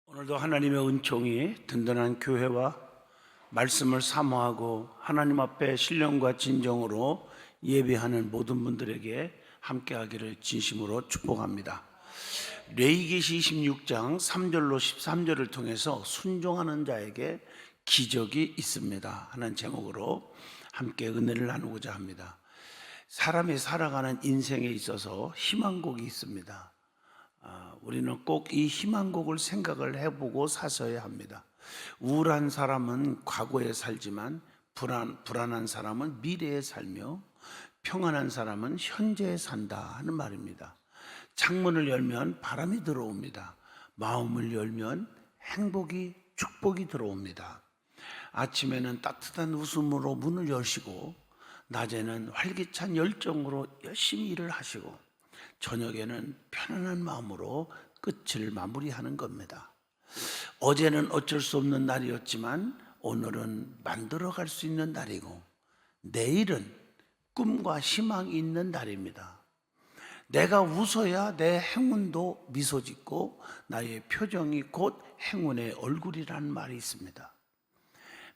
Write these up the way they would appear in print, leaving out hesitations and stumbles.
오늘도 하나님의 은총이 든든한 교회와 말씀을 사모하고 하나님 앞에 신령과 진정으로 예배하는 모든 분들에게 함께하기를 진심으로 축복합니다. 레위기시 26장 3절로 13절을 통해서 순종하는 자에게 기적이 있습니다 하는 제목으로 함께 은혜를 나누고자 합니다. 사람이 살아가는 인생에 있어서 희망곡이 있습니다. 우리는 꼭 이 희망곡을 생각을 해보고 사셔야 합니다. 우울한 사람은 과거에 살지만 불안한 사람은 미래에 살며 평안한 사람은 현재에 산다 하는 말입니다. 창문을 열면 바람이 들어옵니다. 마음을 열면 행복이, 축복이 들어옵니다. 아침에는 따뜻한 웃음으로 문을 여시고 낮에는 활기찬 열정으로 열심히 일을 하시고 저녁에는 편안한 마음으로 끝을 마무리하는 겁니다. 어제는 어쩔 수 없는 날이었지만 오늘은 만들어갈 수 있는 날이고 내일은 꿈과 희망이 있는 날입니다. 내가 웃어야 내 행운도 미소 짓고 나의 표정이 곧 행운의 얼굴이라는 말이 있습니다.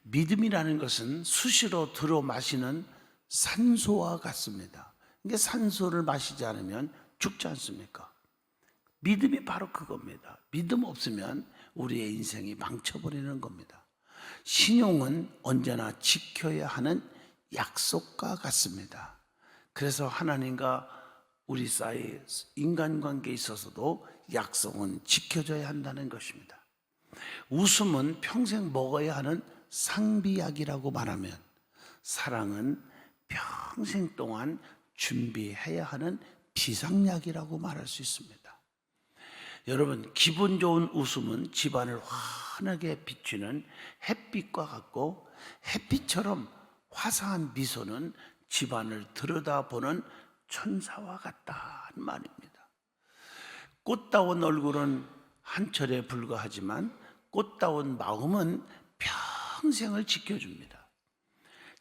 믿음이라는 것은 수시로 들어 마시는 산소와 같습니다. 이게 산소를 마시지 않으면 죽지 않습니까? 믿음이 바로 그겁니다. 믿음 없으면 우리의 인생이 망쳐버리는 겁니다. 신용은 언제나 지켜야 하는 약속과 같습니다. 그래서 하나님과 우리 사이 인간관계에 있어서도 약속은 지켜져야 한다는 것입니다. 웃음은 평생 먹어야 하는 상비약이라고 말하면 사랑은 평생 동안 준비해야 하는 비상약이라고 말할 수 있습니다. 여러분, 기분 좋은 웃음은 집안을 환하게 비추는 햇빛과 같고 햇빛처럼 화사한 미소는 집안을 들여다보는 천사와 같다는 말입니다. 꽃다운 얼굴은 한철에 불과하지만 꽃다운 마음은 평생을 지켜줍니다.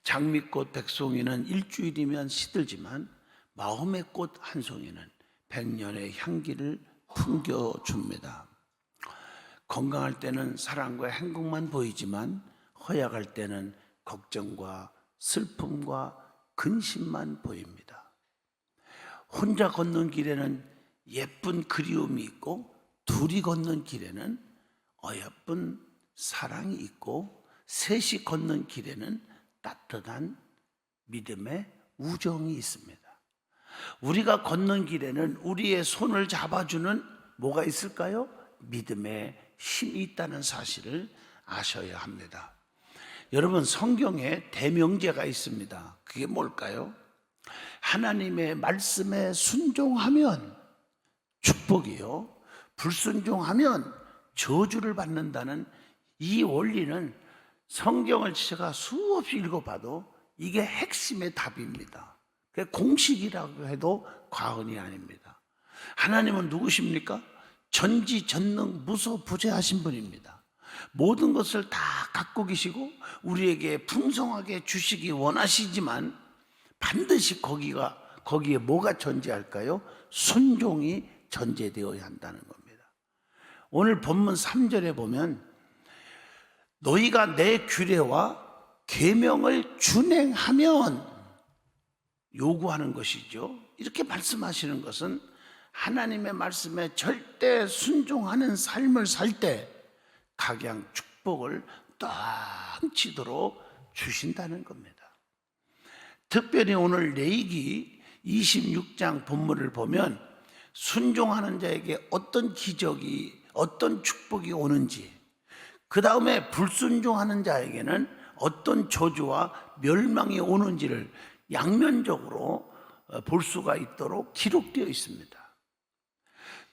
장미꽃 백송이는 일주일이면 시들지만 마음의 꽃 한 송이는 100년의 향기를 풍겨줍니다. 건강할 때는 사랑과 행복만 보이지만 허약할 때는 걱정과 슬픔과 근심만 보입니다. 혼자 걷는 길에는 예쁜 그리움이 있고 둘이 걷는 길에는 어여쁜 사랑이 있고 셋이 걷는 길에는 따뜻한 믿음의 우정이 있습니다. 우리가 걷는 길에는 우리의 손을 잡아주는 뭐가 있을까요? 믿음의 힘이 있다는 사실을 아셔야 합니다. 여러분, 성경에 대명제가 있습니다. 그게 뭘까요? 하나님의 말씀에 순종하면 축복이요, 불순종하면 저주를 받는다는 이 원리는 성경을 제가 수없이 읽어봐도 이게 핵심의 답입니다. 공식이라고 해도 과언이 아닙니다. 하나님은 누구십니까? 전지전능 무소부재하신 분입니다. 모든 것을 다 갖고 계시고 우리에게 풍성하게 주시기 원하시지만 반드시 거기에 뭐가 전제할까요? 순종이 전제되어야 한다는 겁니다. 오늘 본문 3절에 보면 너희가 내 규례와 계명을 준행하면 요구하는 것이죠. 이렇게 말씀하시는 것은 하나님의 말씀에 절대 순종하는 삶을 살 때 각양 축복을 넘치도록 주신다는 겁니다. 특별히 오늘 레위기 26장 본문을 보면 순종하는 자에게 어떤 기적이, 어떤 축복이 오는지, 그 다음에 불순종하는 자에게는 어떤 저주와 멸망이 오는지를 양면적으로 볼 수가 있도록 기록되어 있습니다.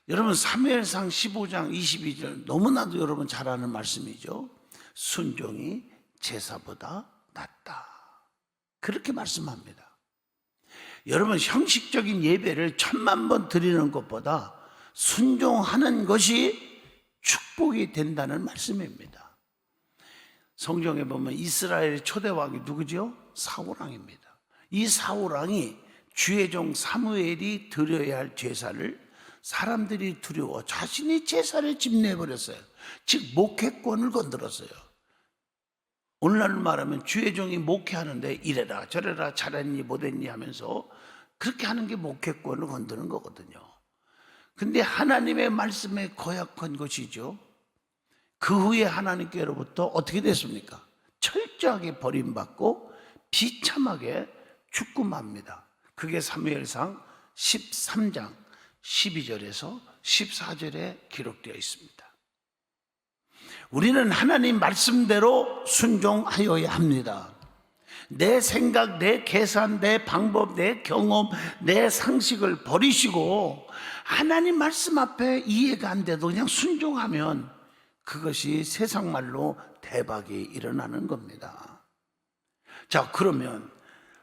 여러분, 사무엘상 15장 22절 너무나도 여러분 잘 아는 말씀이죠. 순종이 제사보다 낫다, 그렇게 말씀합니다. 여러분, 형식적인 예배를 1000만 번 드리는 것보다 순종하는 것이 축복이 된다는 말씀입니다. 성경에 보면 이스라엘의 초대 왕이 누구죠? 사울왕입니다. 이 사울왕이 주의 종 사무엘이 드려야 할 제사를 사람들이 두려워 자신이 제사를 집내버렸어요. 즉 목회권을 건드렸어요. 오늘날 말하면 주의 종이 목회하는데 이래라 저래라 잘했니 못했니 하면서 그렇게 하는 게 목회권을 건드는 거거든요. 근데 하나님의 말씀에 거역한 것이죠. 그 후에 하나님께로부터 어떻게 됐습니까? 철저하게 버림받고 비참하게 죽음합니다. 그게 사무엘상 13장 12절에서 14절에 기록되어 있습니다. 우리는 하나님 말씀대로 순종하여야 합니다. 내 생각, 내 계산, 내 방법, 내 경험, 내 상식을 버리시고 하나님 말씀 앞에 이해가 안 돼도 그냥 순종하면 그것이 세상 말로 대박이 일어나는 겁니다. 자, 그러면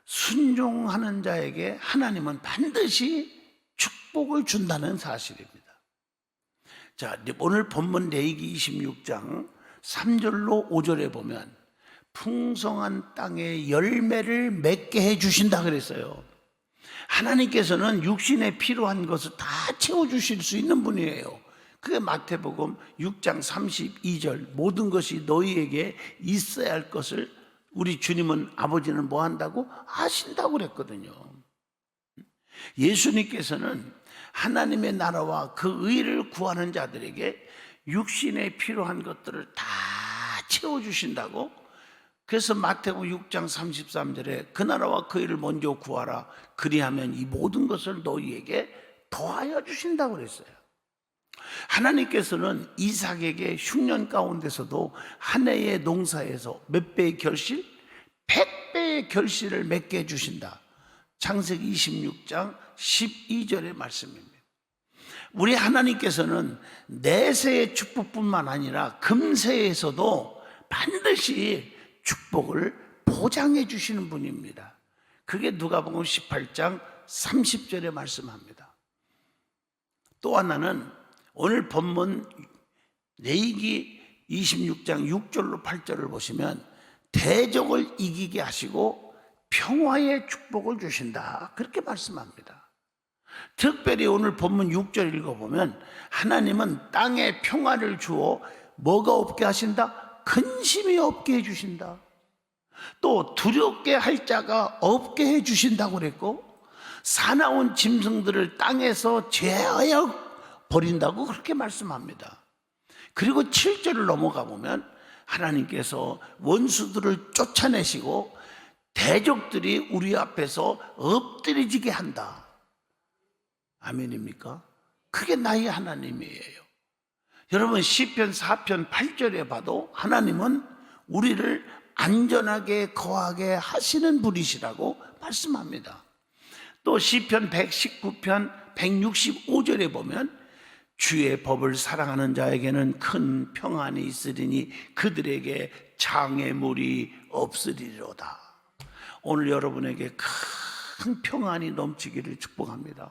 순종하는 자에게 하나님은 반드시 축복을 준다는 사실입니다. 자, 오늘 본문 레위기 26장 3절로 5절에 보면 풍성한 땅에 열매를 맺게 해주신다 그랬어요. 하나님께서는 육신에 필요한 것을 다 채워주실 수 있는 분이에요. 그게 마태복음 6장 32절 모든 것이 너희에게 있어야 할 것을 우리 주님은 아버지는 뭐 한다고? 하신다고 그랬거든요. 예수님께서는 하나님의 나라와 그 의를 구하는 자들에게 육신에 필요한 것들을 다 채워주신다고. 그래서 마태복음 6장 33절에 그 나라와 그 의를 먼저 구하라 그리하면 이 모든 것을 너희에게 더하여 주신다고 그랬어요. 하나님께서는 이삭에게 흉년 가운데서도 한 해의 농사에서 몇 배의 결실? 100배의 결실을 맺게 해주신다. 창세기 26장 12절의 말씀입니다. 우리 하나님께서는 내세의 축복뿐만 아니라 금세에서도 반드시 축복을 보장해 주시는 분입니다. 그게 누가복음 18장 30절에 말씀합니다. 또 하나는 오늘 본문 레위기 26장 6절로 8절을 보시면 대적을 이기게 하시고 평화의 축복을 주신다 그렇게 말씀합니다. 특별히 오늘 본문 6절 읽어보면 하나님은 땅에 평화를 주어 뭐가 없게 하신다? 근심이 없게 해주신다. 또 두렵게 할 자가 없게 해주신다고 그랬고 사나운 짐승들을 땅에서 제하여 버린다고 그렇게 말씀합니다. 그리고 7절을 넘어가 보면 하나님께서 원수들을 쫓아내시고 대적들이 우리 앞에서 엎드려지게 한다. 아멘입니까? 그게 나의 하나님이에요. 여러분 시편 4편 8절에 봐도 하나님은 우리를 안전하게 거하게 하시는 분이시라고 말씀합니다. 또 시편 119편 165절에 보면 주의 법을 사랑하는 자에게는 큰 평안이 있으리니 그들에게 장애물이 없으리로다. 오늘 여러분에게 큰 평안이 넘치기를 축복합니다.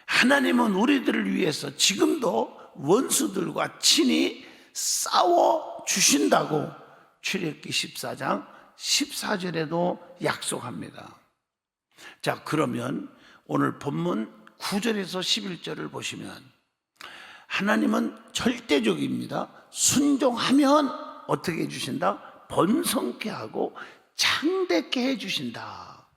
하나님은 우리들을 위해서 지금도 원수들과 친히 싸워 주신다고 출애굽기 14장 14절에도 약속합니다. 자, 그러면 오늘 본문 9절에서 11절을 보시면 하나님은 절대적입니다. 순종하면 어떻게 해주신다? 번성케 하고 창대케 해주신다.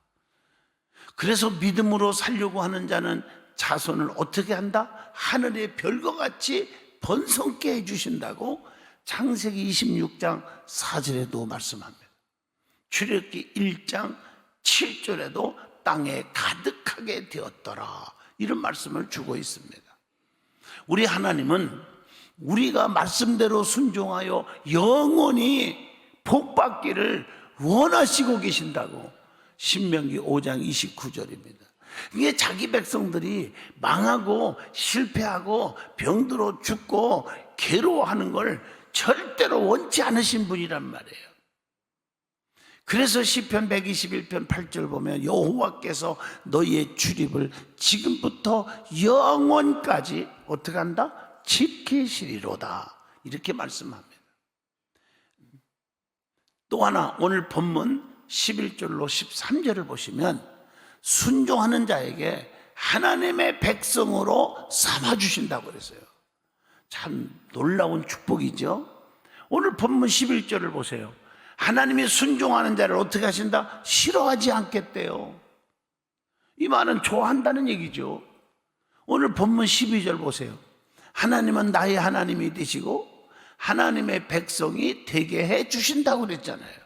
그래서 믿음으로 살려고 하는 자는 자손을 어떻게 한다? 하늘의 별과 같이 번성케 해주신다고 창세기 26장 4절에도 말씀합니다. 출애굽기 1장 7절에도 땅에 가득하게 되었더라 이런 말씀을 주고 있습니다. 우리 하나님은 우리가 말씀대로 순종하여 영원히 복받기를 원하시고 계신다고 신명기 5장 29절입니다. 이게 자기 백성들이 망하고 실패하고 병들어 죽고 괴로워하는 걸 절대로 원치 않으신 분이란 말이에요. 그래서 시편 121편 8절 보면 여호와께서 너희의 출입을 지금부터 영원까지 어떻게 한다? 지키시리로다 이렇게 말씀합니다. 또 하나 오늘 본문 11절로 13절을 보시면 순종하는 자에게 하나님의 백성으로 삼아주신다고 그랬어요. 참 놀라운 축복이죠. 오늘 본문 11절을 보세요. 하나님이 순종하는 자를 어떻게 하신다? 싫어하지 않겠대요. 이 말은 좋아한다는 얘기죠. 오늘 본문 12절 보세요. 하나님은 나의 하나님이 되시고 하나님의 백성이 되게 해 주신다고 그랬잖아요.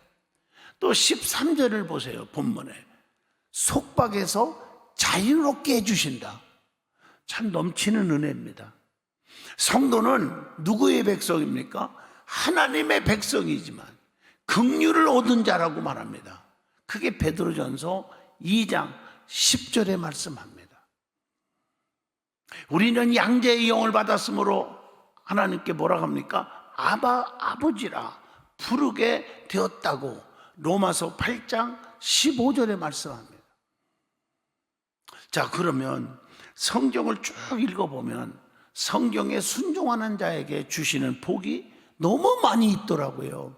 또 13절을 보세요. 본문에 속박에서 자유롭게 해주신다. 참 넘치는 은혜입니다. 성도는 누구의 백성입니까? 하나님의 백성이지만 긍휼을 얻은 자라고 말합니다. 그게 베드로전서 2장 10절에 말씀합니다. 우리는 양자의 영을 받았으므로 하나님께 뭐라고 합니까? 아바 아버지라 부르게 되었다고 로마서 8장 15절에 말씀합니다. 자, 그러면 성경을 쭉 읽어보면 성경에 순종하는 자에게 주시는 복이 너무 많이 있더라고요.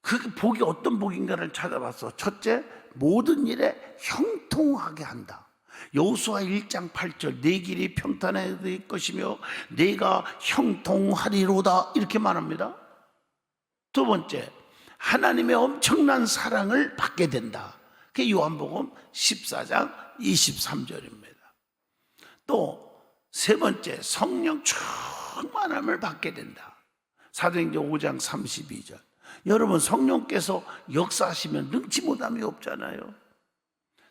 그 복이 어떤 복인가를 찾아봤어. 첫째, 모든 일에 형통하게 한다. 여호수아 1장 8절 내 길이 평탄할 것이며 내가 형통하리로다 이렇게 말합니다. 두 번째, 하나님의 엄청난 사랑을 받게 된다. 그게 요한복음 14장 23절입니다. 또 세 번째, 성령 충만함을 받게 된다. 사도행전 5장 32절. 여러분, 성령께서 역사하시면 능치 못함이 없잖아요.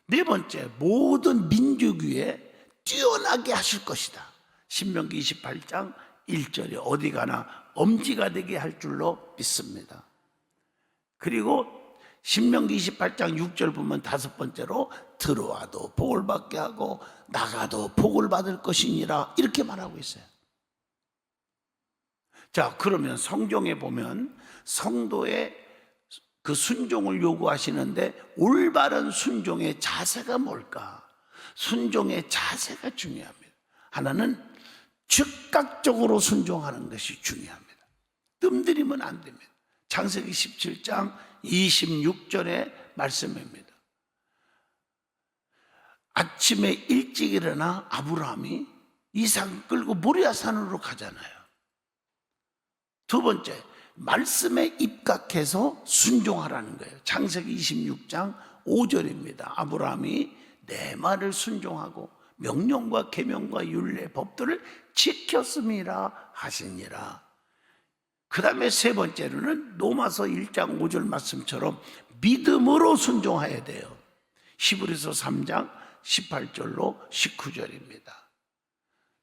네 번째, 모든 민족 위에 뛰어나게 하실 것이다. 신명기 28장 1절에 어디 가나 엄지가 되게 할 줄로 믿습니다. 그리고 신명기 28장 6절 보면 다섯 번째로 들어와도 복을 받게 하고 나가도 복을 받을 것이니라 이렇게 말하고 있어요. 자, 그러면 성경에 보면 성도의 그 순종을 요구하시는데 올바른 순종의 자세가 뭘까? 순종의 자세가 중요합니다. 하나는 즉각적으로 순종하는 것이 중요합니다. 뜸들이면 안 됩니다. 창세기 17장 26절의 말씀입니다. 아침에 일찍 일어나 아브라함이 이삭을 끌고 모리아산으로 가잖아요. 두 번째, 말씀에 입각해서 순종하라는 거예요. 창세기 26장 5절입니다. 아브라함이 내 말을 순종하고 명령과 계명과 율례 법도를 지켰음이라 하시니라. 그 다음에 세 번째로는 로마서 1장 5절 말씀처럼 믿음으로 순종해야 돼요. 히브리서 3장 18절로 19절입니다.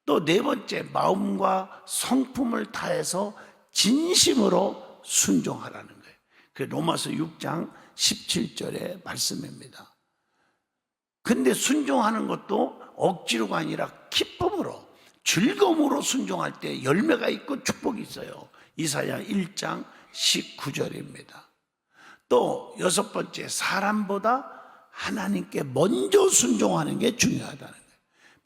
또 네 번째, 마음과 성품을 다해서 진심으로 순종하라는 거예요. 그 로마서 6장 17절의 말씀입니다. 근데 순종하는 것도 억지로가 아니라 기쁨으로, 즐거움으로 순종할 때 열매가 있고 축복이 있어요. 이사야 1장 19절입니다. 또 여섯 번째, 사람보다 하나님께 먼저 순종하는 게 중요하다는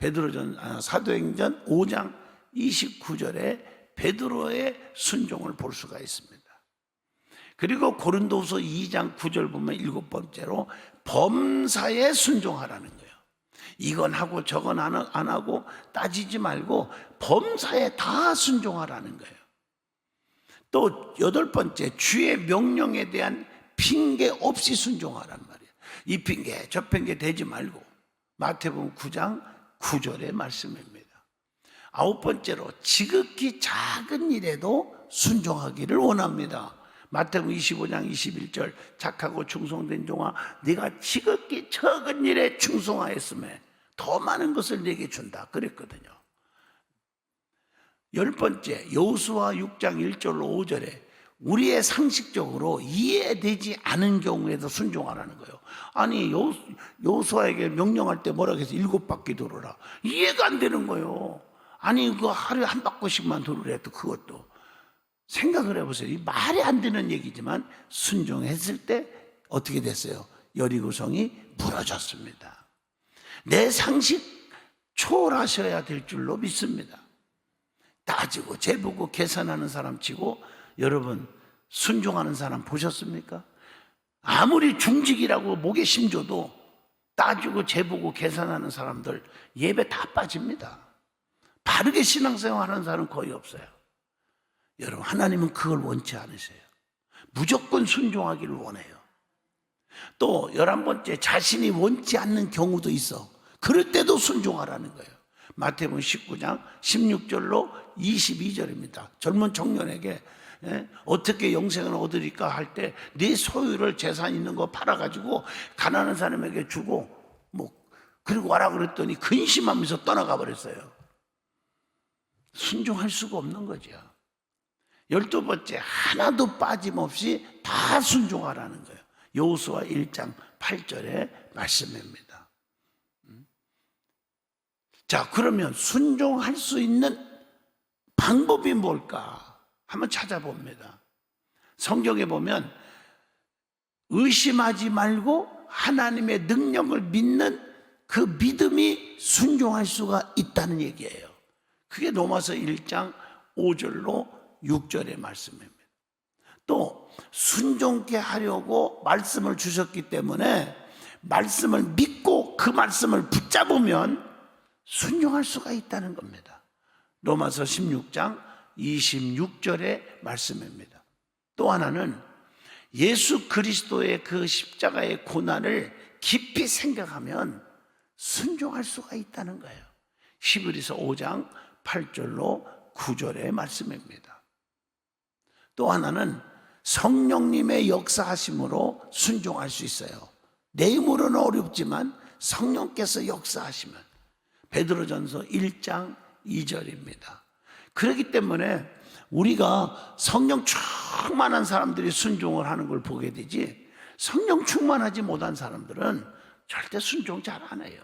거예요. 사도행전 5장 29절에 베드로의 순종을 볼 수가 있습니다. 그리고 고린도후서 2장 9절 보면 일곱 번째로 범사에 순종하라는 거예요. 이건 하고 저건 안 하고 따지지 말고 범사에 다 순종하라는 거예요. 또 여덟 번째, 주의 명령에 대한 핑계 없이 순종하란 말이에요. 이 핑계 저 핑계 대지 말고 마태복음 9장 9절의 말씀입니다. 아홉 번째로 지극히 작은 일에도 순종하기를 원합니다. 마태복음 25장 21절 착하고 충성된 종아 네가 지극히 적은 일에 충성하였음에 더 많은 것을 내게 준다 그랬거든요. 열 번째, 여호수아 6장 1절로 5절에 우리의 상식적으로 이해되지 않은 경우에도 순종하라는 거예요. 아니 여호수아에게 명령할 때 뭐라고 해서 7바퀴 돌아라. 이해가 안 되는 거예요. 아니 그 하루에 한 바퀴씩만 돌으래. 또 그것도 생각을 해보세요. 이 말이 안 되는 얘기지만 순종했을 때 어떻게 됐어요? 여리고성이 무너졌습니다. 내 상식 초월하셔야 될 줄로 믿습니다. 따지고 재보고 계산하는 사람 치고 여러분 순종하는 사람 보셨습니까? 아무리 중직이라고 목에 심줘도 따지고 재보고 계산하는 사람들 예배 다 빠집니다. 바르게 신앙생활하는 사람은 거의 없어요. 여러분, 하나님은 그걸 원치 않으세요. 무조건 순종하기를 원해요. 또 11번째, 자신이 원치 않는 경우도 있어. 그럴 때도 순종하라는 거예요. 마태복음 19장 16절로 22절입니다. 젊은 청년에게 어떻게 영생을 얻으리까 할 때 네 소유를 재산 있는 거 팔아가지고 가난한 사람에게 주고 그리고 와라 그랬더니 근심하면서 떠나가 버렸어요. 순종할 수가 없는 거죠. 12번째, 하나도 빠짐없이 다 순종하라는 거예요. 여호수아 1장 8절의 말씀입니다. 자, 그러면 순종할 수 있는 방법이 뭘까? 한번 찾아봅니다. 성경에 보면 의심하지 말고 하나님의 능력을 믿는 그 믿음이 순종할 수가 있다는 얘기예요. 그게 로마서 1장 5절로 6절의 말씀입니다. 또 순종케 하려고 말씀을 주셨기 때문에 말씀을 믿고 그 말씀을 붙잡으면 순종할 수가 있다는 겁니다. 로마서 16장 26절의 말씀입니다. 또 하나는 예수 그리스도의 그 십자가의 고난을 깊이 생각하면 순종할 수가 있다는 거예요. 히브리서 5장 8절로 9절의 말씀입니다. 또 하나는 성령님의 역사하심으로 순종할 수 있어요. 내 힘으로는 어렵지만 성령께서 역사하시면, 베드로전서 1장 2절입니다. 그렇기 때문에 우리가 성령 충만한 사람들이 순종을 하는 걸 보게 되지, 성령 충만하지 못한 사람들은 절대 순종 잘 안 해요.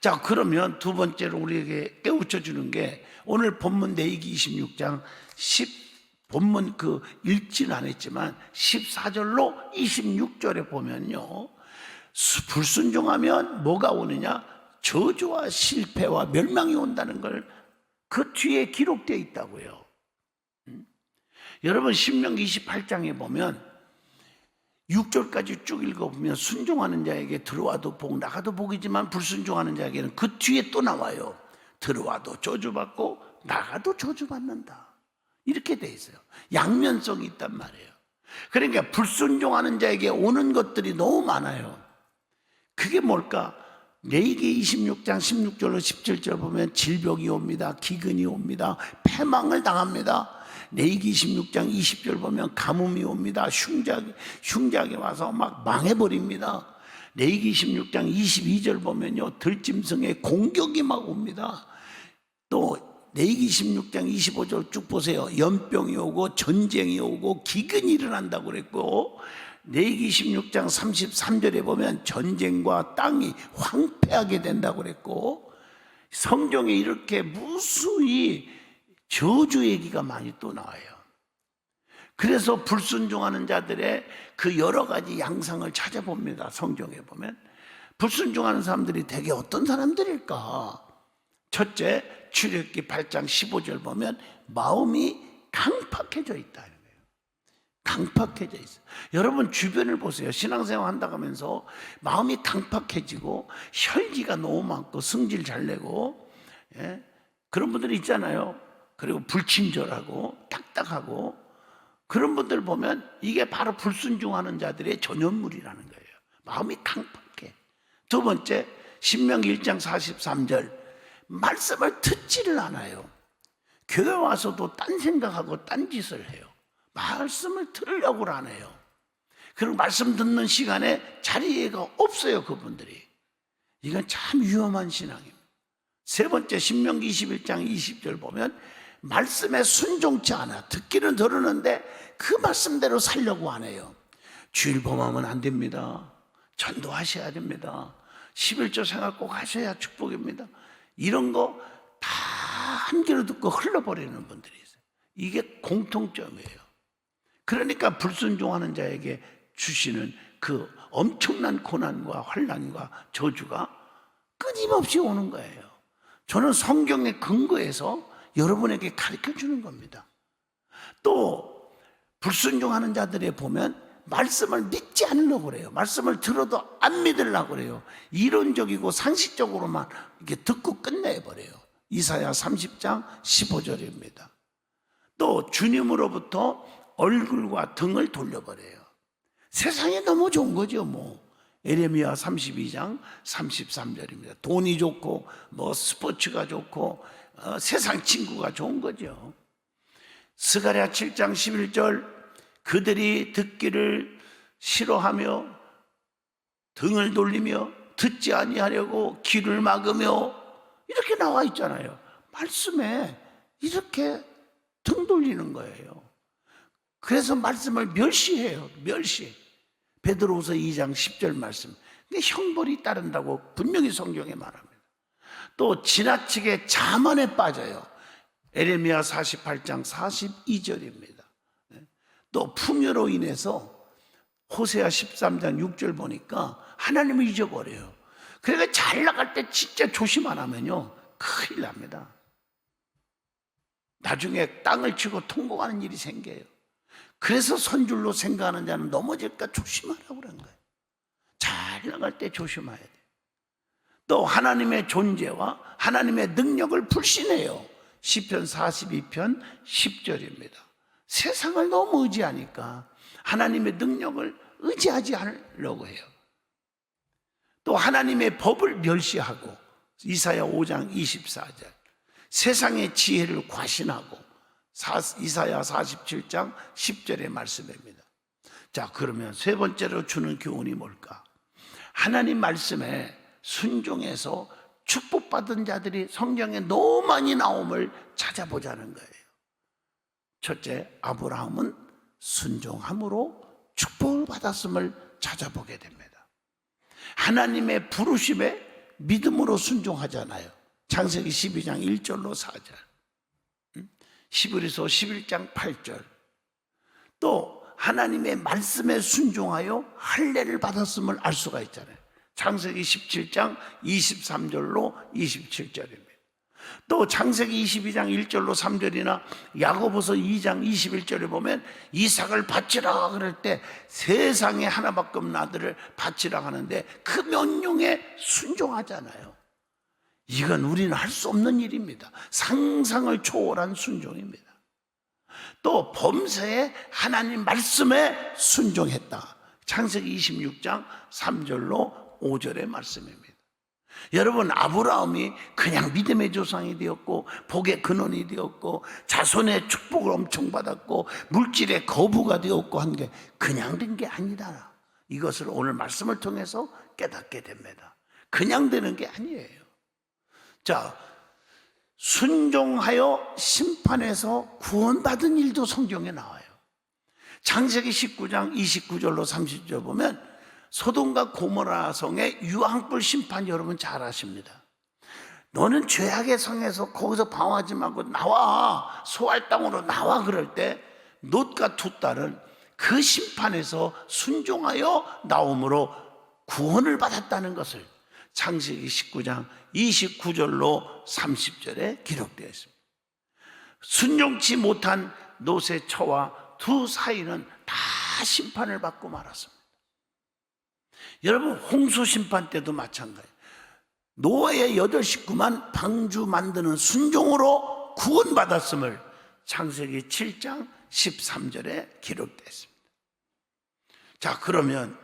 자, 그러면 두 번째로 우리에게 깨우쳐 주는 게 오늘 본문 레위기 26장 10 본문 읽지는 안 했지만 14절로 26절에 보면요, 불순종하면 뭐가 오느냐? 저주와 실패와 멸망이 온다는 걸 그 뒤에 기록되어 있다고요. 여러분, 신명기 28장에 보면 6절까지 쭉 읽어보면 순종하는 자에게 들어와도 복, 나가도 복이지만 불순종하는 자에게는 그 뒤에 또 나와요. 들어와도 저주받고 나가도 저주받는다. 이렇게 돼 있어요. 양면성이 있단 말이에요. 그러니까 불순종하는 자에게 오는 것들이 너무 많아요. 그게 뭘까? 레위기 26장 16절로 17절 보면 질병이 옵니다. 기근이 옵니다. 패망을 당합니다. 레위기 26장 20절 보면 가뭄이 옵니다. 흉작이 와서 막 망해버립니다. 레위기 26장 22절 보면요, 들짐승의 공격이 막 옵니다. 또 레위기 26장 25절 쭉 보세요. 연병이 오고 전쟁이 오고 기근이 일어난다고 그랬고, 레위기 16장 33절에 보면 전쟁과 땅이 황폐하게 된다고 그랬고, 성경에 이렇게 무수히 저주 얘기가 많이 또 나와요. 그래서 불순종하는 자들의 그 여러 가지 양상을 찾아봅니다. 성경에 보면 불순종하는 사람들이 대개 어떤 사람들일까? 첫째, 출애굽기 8장 15절 보면 마음이 강팍해져 있다. 강팍해져 있어요. 여러분 주변을 보세요. 신앙생활 한다고 하면서 마음이 강팍해지고 혈기가 너무 많고 성질 잘 내고, 그런 분들이 있잖아요. 그리고 불친절하고 딱딱하고, 그런 분들 보면 이게 바로 불순종하는 자들의 전염물이라는 거예요. 마음이 강팍해. 두 번째, 신명기 1장 43절 말씀을 듣지를 않아요. 교회 와서도 딴 생각하고 딴 짓을 해요. 말씀을 들으려고 안 해요. 그리고 말씀 듣는 시간에 자리가 없어요, 그분들이. 이건 참 위험한 신앙입니다. 세 번째, 신명기 21장 20절 보면 말씀에 순종치 않아. 듣기는 들으는데 그 말씀대로 살려고 안 해요. 주일 범하면 안 됩니다. 전도하셔야 됩니다. 11조 생활 꼭 하셔야 축복입니다. 이런 거 다 한 귀로 듣고 흘러버리는 분들이 있어요. 이게 공통점이에요. 그러니까 불순종하는 자에게 주시는 그 엄청난 고난과 환난과 저주가 끊임없이 오는 거예요. 저는 성경의 근거에서 여러분에게 가르쳐 주는 겁니다. 또 불순종하는 자들에 보면 말씀을 믿지 않으려고 그래요. 말씀을 들어도 안 믿으려고 그래요. 이론적이고 상식적으로만 이렇게 듣고 끝내버려요. 이사야 30장 15절입니다. 또 주님으로부터 얼굴과 등을 돌려버려요. 세상이 너무 좋은 거죠. 에레미야 32장 33절입니다. 돈이 좋고 스포츠가 좋고 세상 친구가 좋은 거죠. 스가랴 7장 11절 그들이 듣기를 싫어하며 등을 돌리며 듣지 아니하려고 귀를 막으며 이렇게 나와 있잖아요. 말씀에 이렇게 등 돌리는 거예요. 그래서 말씀을 멸시해요. 멸시. 베드로후서 2장 10절 말씀. 근데 형벌이 따른다고 분명히 성경에 말합니다. 또 지나치게 자만에 빠져요. 에레미야 48장 42절입니다. 또 풍요로 인해서 호세아 13장 6절 보니까 하나님을 잊어버려요. 그러니까 잘 나갈 때 진짜 조심 안 하면요 큰일 납니다. 나중에 땅을 치고 통곡하는 일이 생겨요. 그래서 선줄로 생각하는 자는 넘어질까 조심하라고 그런 거예요. 잘 나갈 때 조심해야 돼요. 또 하나님의 존재와 하나님의 능력을 불신해요. 시편 42편 10절입니다. 세상을 너무 의지하니까 하나님의 능력을 의지하지 않으려고 해요. 또 하나님의 법을 멸시하고 이사야 5장 24절 세상의 지혜를 과신하고 이사야 47장 10절의 말씀입니다. 자, 그러면 세 번째로 주는 교훈이 뭘까? 하나님 말씀에 순종해서 축복받은 자들이 성경에 너무 많이 나옴을 찾아보자는 거예요. 첫째, 아브라함은 순종함으로 축복을 받았음을 찾아보게 됩니다. 하나님의 부르심에 믿음으로 순종하잖아요. 창세기 12장 1절로 4절, 히브리서 11장 8절, 또 하나님의 말씀에 순종하여 할례를 받았음을 알 수가 있잖아요. 창세기 17장 23절로 27절입니다. 또 창세기 22장 1절로 3절이나 야고보서 2장 21절에 보면 이삭을 바치라 그럴 때 세상에 하나밖에 없는 아들을 바치라 하는데 그 명령에 순종하잖아요. 이건 우리는 할 수 없는 일입니다. 상상을 초월한 순종입니다. 또 범사에 하나님 말씀에 순종했다. 창세기 26장 3절로 5절의 말씀입니다. 여러분, 아브라함이 그냥 믿음의 조상이 되었고 복의 근원이 되었고 자손의 축복을 엄청 받았고 물질의 거부가 되었고 한 게 그냥 된 게 아니다. 이것을 오늘 말씀을 통해서 깨닫게 됩니다. 그냥 되는 게 아니에요. 자, 순종하여 심판에서 구원받은 일도 성경에 나와요. 창세기 19장 29절로 30절 보면 소돔과 고모라 성의 유황불 심판 여러분 잘 아십니다. 너는 죄악의 성에서 거기서 방황하지 말고 나와, 소알 땅으로 나와 그럴 때 롯과 두 딸은 그 심판에서 순종하여 나옴으로 구원을 받았다는 것을 창세기 19장 29절로 30절에 기록되어 있습니다. 순종치 못한 롯의 처와 두 사이는 다 심판을 받고 말았습니다. 여러분, 홍수 심판 때도 마찬가지예요. 노아의 8 식구만 방주 만드는 순종으로 구원받았음을 창세기 7장 13절에 기록되어 있습니다. 자, 그러면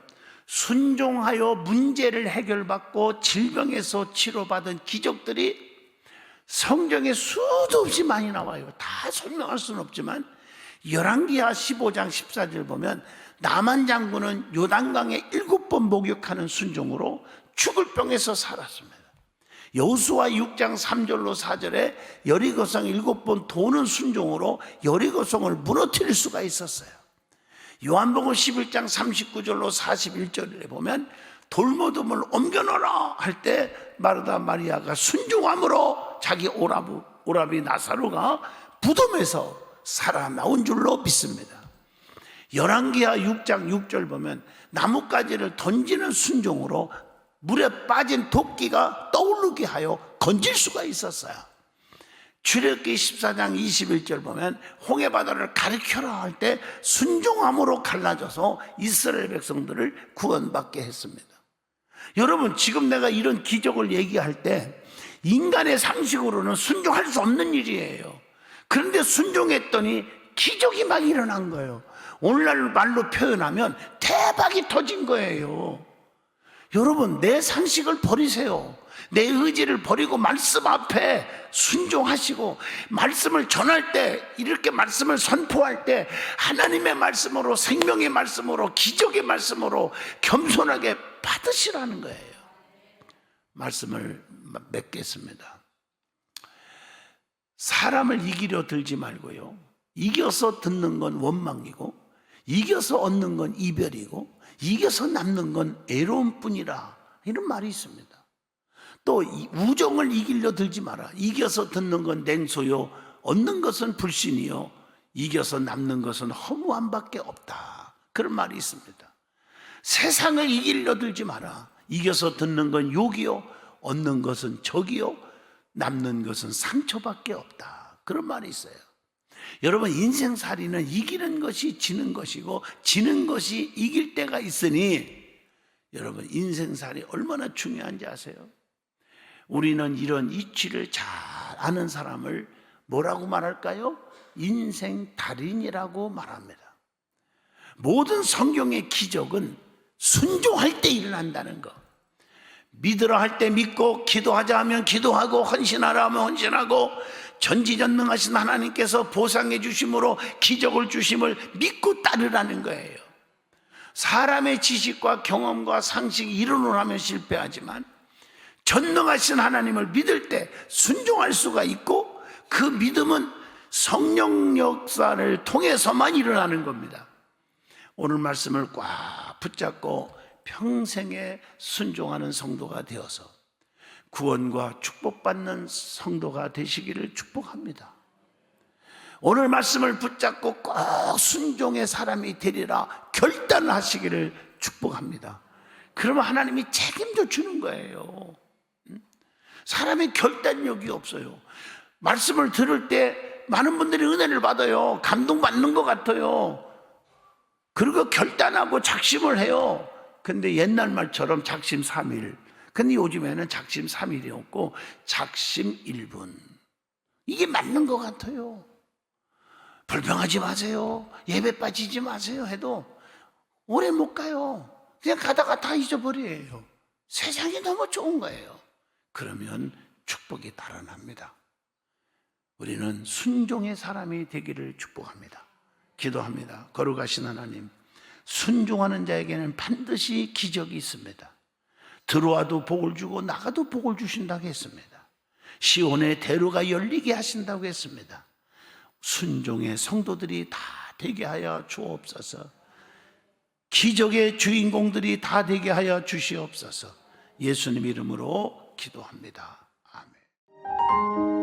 순종하여 문제를 해결받고 질병에서 치료받은 기적들이 성경에 수도 없이 많이 나와요. 다 설명할 수는 없지만 열왕기하 15장 14절 보면 나만 장군은 요단강에 7번 목욕하는 순종으로 죽을 병에서 살았습니다. 여호수아 6장 3절로 4절에 여리고성 7번 도는 순종으로 여리고성을 무너뜨릴 수가 있었어요. 요한복음 11장 39절로 41절에 보면 돌무덤을 옮겨놓으라 할 때 마르다 마리아가 순종함으로 자기 오라비 나사로가 무덤에서 살아나온 줄로 믿습니다. 열왕기하 6장 6절 보면 나뭇가지를 던지는 순종으로 물에 빠진 도끼가 떠오르게 하여 건질 수가 있었어요. 출애굽기 14장 21절 보면 홍해바다를 가리켜라 할 때 순종함으로 갈라져서 이스라엘 백성들을 구원받게 했습니다. 여러분, 지금 내가 이런 기적을 얘기할 때 인간의 상식으로는 순종할 수 없는 일이에요. 그런데 순종했더니 기적이 막 일어난 거예요. 오늘날 말로 표현하면 대박이 터진 거예요. 여러분, 내 상식을 버리세요. 내 의지를 버리고 말씀 앞에 순종하시고, 말씀을 전할 때, 이렇게 말씀을 선포할 때 하나님의 말씀으로, 생명의 말씀으로, 기적의 말씀으로 겸손하게 받으시라는 거예요. 말씀을 맺겠습니다. 사람을 이기려 들지 말고요, 이겨서 듣는 건 원망이고, 이겨서 얻는 건 이별이고, 이겨서 남는 건 애로움 뿐이라, 이런 말이 있습니다. 또 우정을 이기려 들지 마라. 이겨서 듣는 건 냉소요, 얻는 것은 불신이요, 이겨서 남는 것은 허무함밖에 없다, 그런 말이 있습니다. 세상을 이기려 들지 마라. 이겨서 듣는 건 욕이요, 얻는 것은 적이요, 남는 것은 상처밖에 없다, 그런 말이 있어요. 여러분, 인생살이는 이기는 것이 지는 것이고 지는 것이 이길 때가 있으니, 여러분, 인생살이 얼마나 중요한지 아세요? 우리는 이런 이치를 잘 아는 사람을 뭐라고 말할까요? 인생 달인이라고 말합니다. 모든 성경의 기적은 순종할 때 일어난다는 거. 믿으라 할 때 믿고, 기도하자 하면 기도하고, 헌신하라 하면 헌신하고, 전지전능하신 하나님께서 보상해 주심으로 기적을 주심을 믿고 따르라는 거예요. 사람의 지식과 경험과 상식이 이론하면 실패하지만 전능하신 하나님을 믿을 때 순종할 수가 있고, 그 믿음은 성령 역사를 통해서만 일어나는 겁니다. 오늘 말씀을 꽉 붙잡고 평생에 순종하는 성도가 되어서 구원과 축복받는 성도가 되시기를 축복합니다. 오늘 말씀을 붙잡고 꼭 순종의 사람이 되리라 결단하시기를 축복합니다. 그러면 하나님이 책임져 주는 거예요. 사람의 결단력이 없어요. 말씀을 들을 때 많은 분들이 은혜를 받아요. 감동받는 것 같아요. 그리고 결단하고 작심을 해요. 근데 옛날 말처럼 작심 3일. 근데 요즘에는 작심 3일이 없고 작심 1분. 이게 맞는 것 같아요. 불평하지 마세요. 예배 빠지지 마세요 해도 오래 못 가요. 그냥 가다가 다 잊어버려요. 세상이 너무 좋은 거예요. 그러면 축복이 달아납니다. 우리는 순종의 사람이 되기를 축복합니다. 기도합니다. 거룩하신 하나님, 순종하는 자에게는 반드시 기적이 있습니다. 들어와도 복을 주고 나가도 복을 주신다고 했습니다. 시온의 대로가 열리게 하신다고 했습니다. 순종의 성도들이 다 되게 하여 주옵소서. 기적의 주인공들이 다 되게 하여 주시옵소서. 예수님 이름으로 기도합니다. 아멘.